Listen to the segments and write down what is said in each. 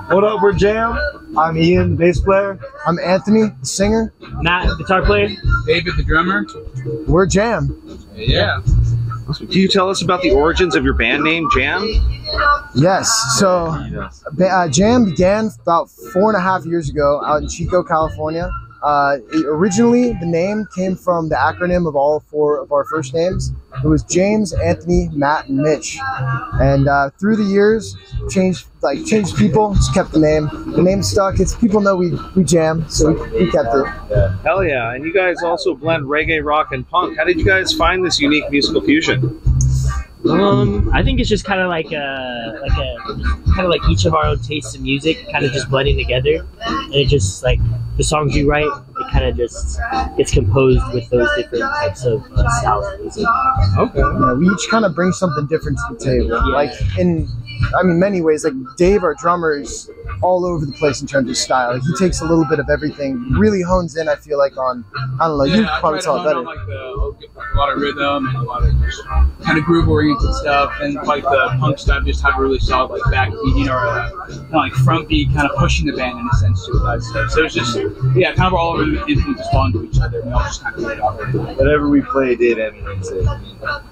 What up, we're Jam. I'm Ian, the bass player. I'm Anthony, the singer. Matt, the guitar player. David, the drummer. We're Jam. Yeah. Can you tell us about the origins of your band name, Jam? Yes, so Jam began about 4.5 years ago out in Chico, California. Originally, the name came from the acronym of all 4 of our first names. It was James, Anthony, Matt, and Mitch. And through the years, changed people, just kept the name. The name stuck. It's people know we jam, so we kept it. Hell yeah! And you guys also blend reggae, rock, and punk. How did you guys find this unique musical fusion? I think it's just kind of like each of our own tastes in music, kind of just blending together, and it just like the songs you write, it kind of just gets composed with those different types of styles of music. Okay. Yeah, we each kind of bring something different to the table. Yeah. Like many ways. Like Dave, our drummer, is all over the place in terms of style. He takes a little bit of everything, really hones in. I feel like on, I don't know. You probably tell it better. Like a lot of rhythm and a lot of just kind of groove oriented stuff, and like the punk stuff just have a really solid like backbeat, kind of like front beat, kind of pushing the band in a sense to that stuff. So it's just kind of all of the influences fall into each other, and we all just kind of play it off. Whatever we play did emulates it.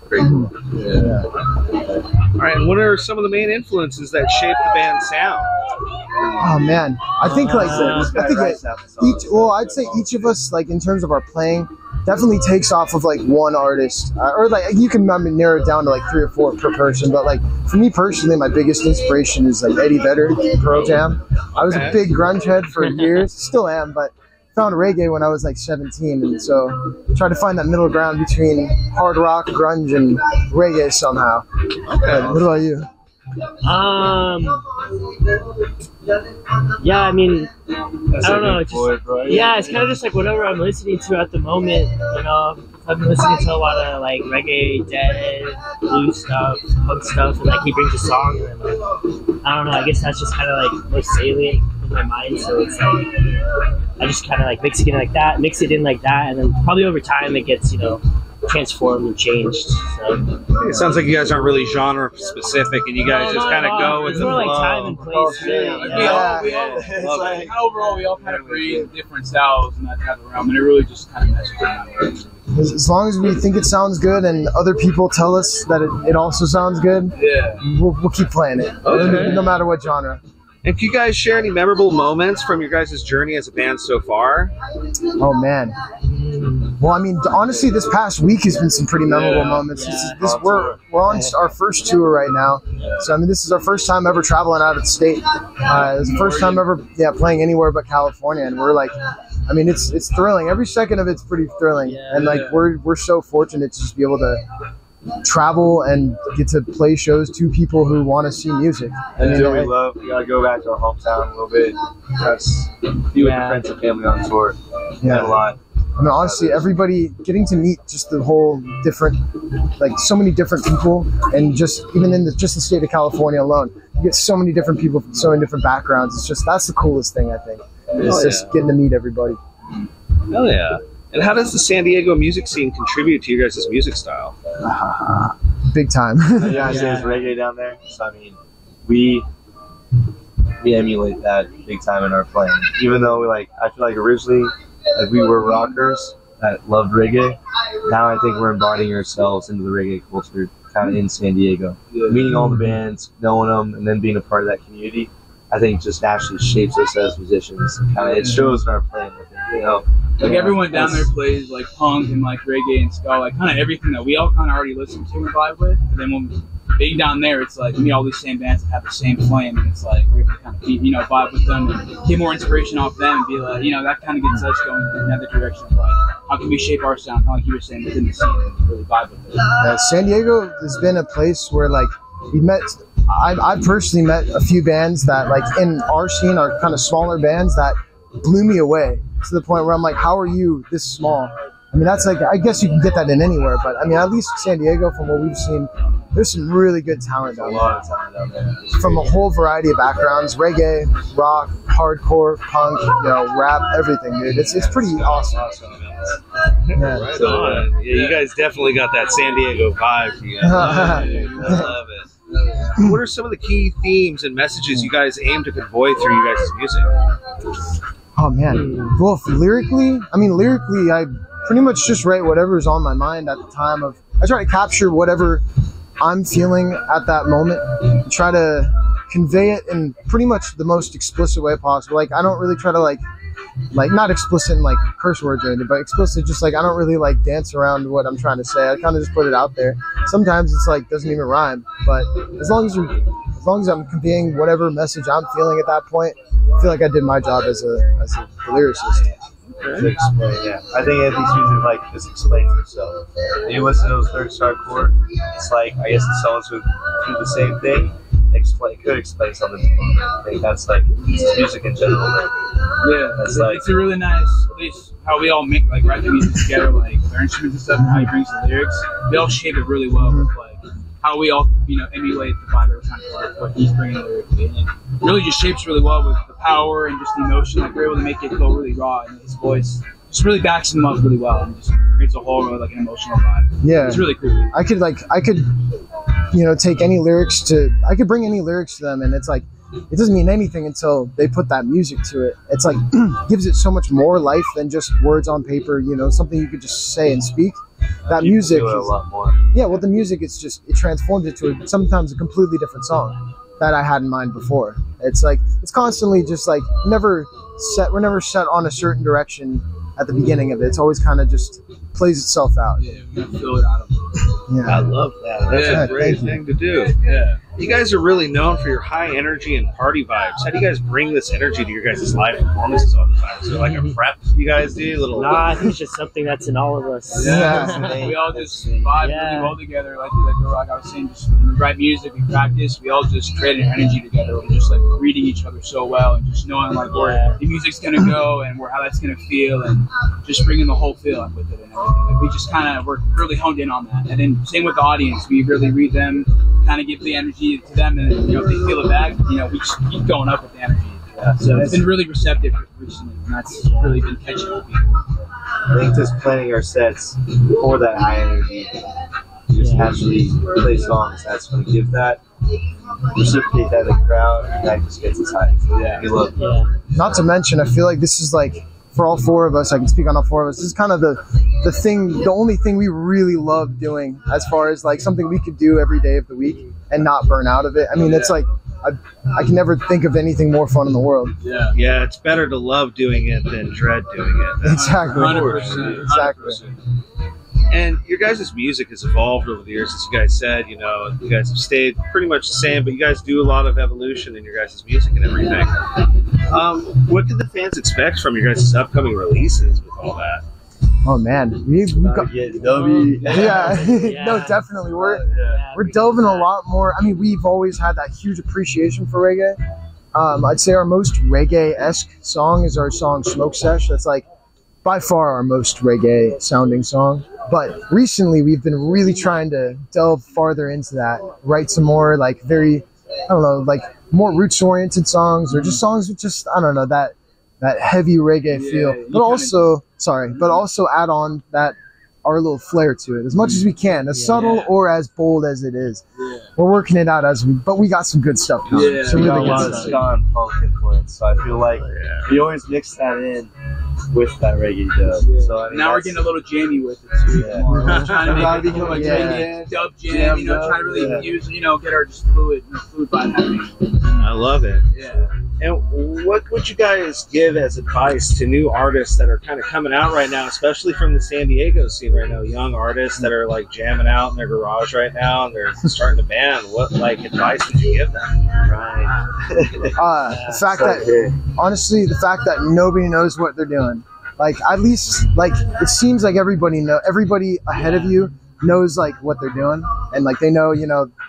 Pretty cool. Yeah. All right, and what are some of the main influences that shape the band's sound? Oh man, I think I'd say each of us, like in terms of our playing, definitely takes off of like one artist, or like you can narrow it down to like 3 or 4 per person. But like for me personally, my biggest inspiration is like Eddie Vedder, Pearl Jam. I was a big grunge head for years, still am, but found reggae when I was like 17, and so tried to find that middle ground between hard rock, grunge, and reggae somehow. Okay. What about you? Yeah, I mean, I don't know. It's it's kind of just like whatever I'm listening to at the moment. I've been listening to a lot of like reggae, dead, blues stuff, punk stuff, and like he brings a song, and like, I don't know. I guess that's just kind of like most salient in my mind. So it's like I just kind of like mix it in like that, and then probably over time it gets transformed and changed. So it sounds like you guys aren't really genre specific, and you guys just kind of go with the flow. It's more like time and place. Overall, we all kind of create different styles in that type of realm, and it really just kind of messes around. As long as we think it sounds good and other people tell us that it also sounds good, we'll keep playing it, no matter what genre. And can you guys share any memorable moments from your guys' journey as a band so far? Oh man. Well, I mean, honestly, this past week has been some pretty memorable moments. We're on our first tour right now, so I mean, this is our first time ever traveling out of the state. It's the first time ever, playing anywhere but California, and we're like, I mean, it's thrilling. Every second of it's pretty thrilling, and like we're so fortunate to just be able to travel and get to play shows to people who want to see music. And we love. We gotta go back to our hometown a little bit. Be with your friends and family on tour. A lot. I mean, honestly, everybody getting to meet just the whole different, like so many different people, and just even in the state of California alone, you get so many different people from so many different backgrounds. It's just that's the coolest thing I think. It's just getting to meet everybody. Hell yeah! And how does the San Diego music scene contribute to you guys' music style? Big time. I'd say it's reggae down there. So I mean, we emulate that big time in our playing. Even though I feel like originally we were rockers that loved reggae. Now I think we're embodying ourselves into the reggae culture, kind of in San Diego. Meeting all the bands, knowing them, and then being a part of that community, I think just naturally shapes us as musicians. It shows in our playing. Like everyone down there plays like punk and like reggae and ska, like kind of everything that we all kind of already listen to and vibe with. And then when being down there, it's like we meet all these same bands that have the same flame, and it's like we're able to kind of vibe with them and get more inspiration off them, and be like, that kind of gets us going in another direction of like how can we shape our sound, kind of like you were saying, within the scene and really vibe with it. San Diego has been a place where like we met. I've personally met a few bands that like in our scene are kind of smaller bands that blew me away to the point where I'm like, how are you this small? I mean, that's like, I guess you can get that in anywhere, but I mean, at least San Diego, from what we've seen, there's some really good talent down there. A lot of talent down there. From a whole variety of backgrounds: reggae, rock, hardcore, punk, rap, everything, dude. It's pretty awesome. Right on. Yeah, you guys definitely got that San Diego vibe. I love it. what are some of the key themes and messages you guys aim to convey through you guys' music? Oh man, well, lyrically, I pretty much just write whatever's on my mind at the time of. I try to capture whatever I'm feeling at that moment, and try to convey it in pretty much the most explicit way possible. Like I don't really try to like not explicit in like curse words or anything, but explicit just like I don't really like dance around what I'm trying to say. I kind of just put it out there. Sometimes it's like doesn't even rhyme, but as long as I'm conveying whatever message I'm feeling at that point, I feel like I did my job as a lyricist. To explain, yeah. I think Anthony's music like just explains himself. When you listen to those third star chord, it's like I guess the songs would do the same thing. Could explain something. I think that's like it's music in general. Yeah, that's like it's a really nice, at least how we all make like write the music together, like our instruments and stuff, and how he brings the lyrics. We all shape it really well with like how we all emulate the vibe we're trying to like what he's bringing lyrically, and it really just shapes really well with the power and just the emotion. Like we're able to make it go really raw, and his voice just really backs him up really well, and just creates a whole like an emotional vibe. Yeah, it's really cool. I could take any lyrics to. I could bring any lyrics to them, and it's like it doesn't mean anything until they put that music to it. It's like gives it so much more life than just words on paper. Something you could just say and speak. That you music do it a lot more. Yeah, well, the music it transforms it to sometimes a completely different song that I had in mind before. It's like it's constantly just like we're never set on a certain direction at the beginning of it. It's always kind of just plays itself out. Yeah, we're gonna fill it out. Yeah, I love that. That's a great thing to do. Yeah. You guys are really known for your high energy and party vibes. How do you guys bring this energy to your guys' live performances all the time? Is there like a prep you guys do? I think it's just something that's in all of us. Yeah. We all just vibe really well together. Like I was saying, just when we write music, we practice, we all just create an energy together. We're just like reading each other so well and just knowing like where the music's gonna go and how that's gonna feel and just bringing the whole feel up with it and everything. Like we just we're really honed in on that. And then same with the audience, we really read them, kind of give the energy to them, and if they feel it back, we just keep going up with the energy. So it's been really receptive recently, and that's really been catching with people. I think just planning our sets for that high energy, just actually play songs that's going to give that, reciprocate that in the crowd, and that just gets us high. Not to mention, I feel like this is like for all four of us. I can speak on all four of us. This is kind of the only thing we really love doing, as far as like something we could do every day of the week and not burn out of it. I mean, it's like I can never think of anything more fun in the world. Yeah, it's better to love doing it than dread doing it. Exactly. 100%. Exactly. And your guys' music has evolved over the years, as you guys said. You guys have stayed pretty much the same, but you guys do a lot of evolution in your guys' music and everything. What can the fans expect from your guys' upcoming releases with all that? Oh man, we've got, no, definitely. We're delving a lot more. I mean, we've always had that huge appreciation for reggae. I'd say our most reggae-esque song is our song "Smoke Sesh." That's like by far our most reggae-sounding song. But recently, we've been really trying to delve farther into that, write some more like more roots-oriented songs, or just songs with just that heavy reggae feel, but also add on our little flair to it as much as we can, as subtle or as bold as it is. We're working it out but we got some good stuff coming. We got a lot of ska and punk influence, so I feel like we always mix that in with that reggae dub. So now we're getting a little jammy with it too. We're trying to become a dub jam, trying to really infuse, get our just fluid vibe happening. I love it. Yeah. And what would you guys give as advice to new artists that are kind of coming out right now, especially from the San Diego scene right now, young artists that are like jamming out in their garage right now and they're starting to band? What advice would you give them? The fact that nobody knows what they're doing. Like at least it seems like everybody ahead of you knows like what they're doing, and like they know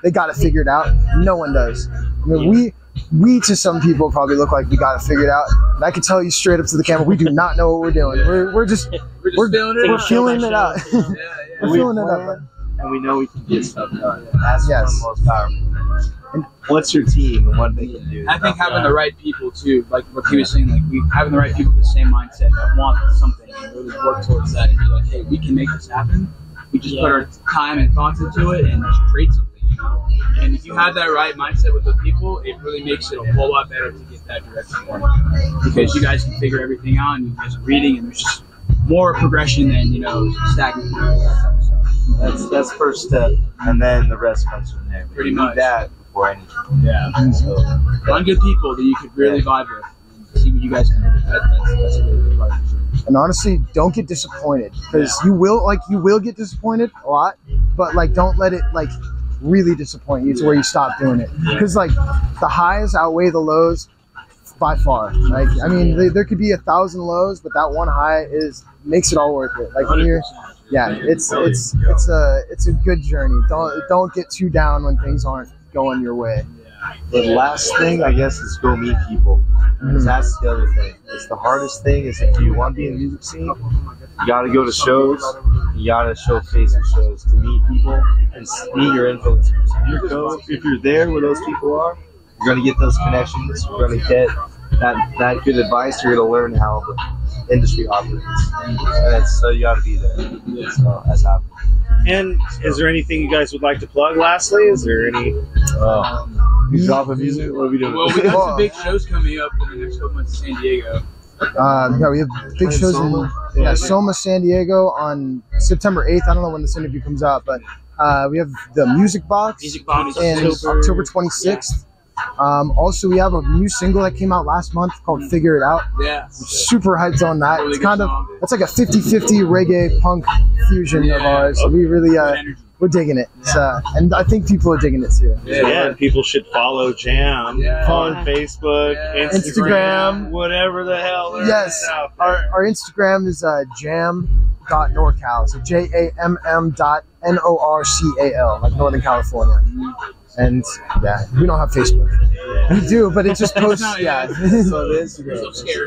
they got it figured out. No one does. I mean, we to some people probably look like we got it figured out, and I can tell you straight up to the camera, we do not know what we're doing. We're feeling it out. We're feeling it out. And we know we can get stuff done. That's one of the most powerful things. And what's your team and what they can do? I think having the right people too, like what he was saying, having the right people with the same mindset that want something and really work towards that and be like, hey, we can make this happen. We just put our time and thoughts into it and just create something. And if you have that right mindset with the people, it really makes it a whole lot better to get that direction going. Because you guys can figure everything out, and you guys are reading, and there's just more progression than, you know, stagnant. That's first step, and then the rest comes from there. Pretty You much. need that before anything. Yeah. So, Find good people that you could really vibe with. And see what you guys can do. That's a really good part for sure. And honestly, don't get disappointed, because you will get disappointed a lot, but like don't let it like really disappoint you to where you stop doing it. Because like the highs outweigh the lows by far. Like I mean, there could be 1,000 lows, but that one high makes it all worth it. Like when you're, yeah, it's a good journey. Don't get too down when things aren't going your way. the last thing, I guess, is go meet people. Because that's the other thing. It's the hardest thing is if you want to be in the music scene, you got to go to shows. You got to show face at shows to meet people and meet your influencers. If you're there where those people are, you're going to get those connections. You're going to get that good advice. You're going to learn how the industry operates. And so you got to be there. Yeah. So that's happening. And is there anything you guys would like to plug lastly? Is there any... You drop a music? What are we doing? Well, we got some big shows coming up in the next couple months in San Diego. Yeah, we have big shows in Soma, San Diego on September 8th. I don't know when this interview comes out, but we have the Music Box in October 26th. Also, we have a new single that came out last month called Figure It Out. Yeah. We're super hyped on that. Really It's kind of, song. it's like a 50-50 reggae punk fusion of ours. So we really, we're digging it. And I think people are digging it too. Yeah, and people should follow JAMM on Facebook, Instagram, whatever the hell. Yes, our Instagram is jam.norcal, so JAMM.NORCAL, like Northern California. And yeah, we don't have Facebook. We do, but it just posts. So this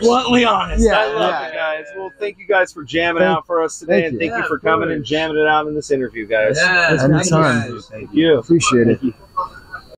Bluntly honest. Yeah, I love it, guys. Well, thank you guys for jamming out for us today, and thank you for coming and jamming it out in this interview, guys. Yeah, anytime. Thank you. Appreciate it. Thank you.